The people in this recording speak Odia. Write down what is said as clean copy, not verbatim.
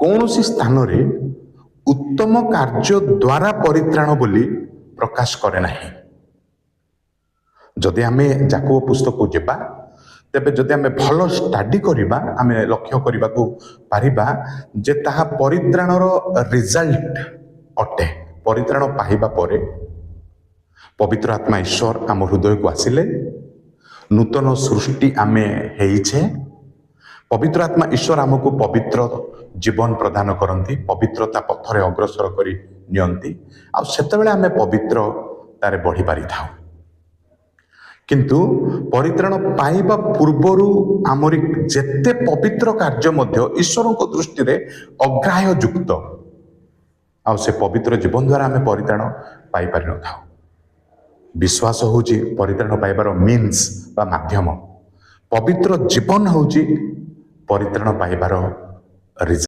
କୌଣସି ସ୍ଥାନରେ ଉତ୍ତମ କାର୍ଯ୍ୟ ଦ୍ୱାରା ପରିତ୍ରାଣ ବୋଲି ପ୍ରକାଶ କରେ ନାହିଁ। ଯଦି ଆମେ ଯାକୋବ ପୁସ୍ତକକୁ ଯିବା, ତେବେ ଯଦି ଆମେ ଭଲ ଷ୍ଟଡି କରିବା, ଆମେ ଲକ୍ଷ୍ୟ କରିବାକୁ ପାରିବା ଯେ ତାହା ପରିତ୍ରାଣର ରିଜଲ୍ଟ ଅଟେ। ପରିତ୍ରାଣ ପାଇବା ପରେ ପବିତ୍ର ଆତ୍ମା ଈଶ୍ୱର ଆମ ହୃଦୟକୁ ଆସିଲେ, ନୂତନ ସୃଷ୍ଟି ଆମେ ହେଇଛେ। ପବିତ୍ର ଆତ୍ମା ଈଶ୍ୱର ଆମକୁ ପବିତ୍ର ଜୀବନ ପ୍ରଦାନ କରନ୍ତି, ପବିତ୍ରତା ପଥରେ ଅଗ୍ରସର କରି ନିଅନ୍ତି, ଆଉ ସେତେବେଳେ ଆମେ ପବିତ୍ରତାରେ ବଢ଼ି ପାରିଥାଉ। କିନ୍ତୁ ପରିତ୍ରାଣ ପାଇବା ପୂର୍ବରୁ ଆମରି ଯେତେ ପବିତ୍ର କାର୍ଯ୍ୟ ମଧ୍ୟ ଈଶ୍ୱରଙ୍କ ଦୃଷ୍ଟିରେ ଅଗ୍ରାହ୍ୟ ଯୁକ୍ତ, ଆଉ ସେ ପବିତ୍ର ଜୀବନ ଦ୍ୱାରା ଆମେ ପରିତ୍ରାଣ ପାଇପାରିନଥାଉ। ବିଶ୍ୱାସ ହେଉଛି ପରିତ୍ରାଣ ପାଇବାର ମିନ୍ସ ବା ମାଧ୍ୟମ। ପବିତ୍ର ଜୀବନ ହେଉଛି ପରିତ୍ରାଣ ପାଇବାର ରିଜଲ୍ଟ।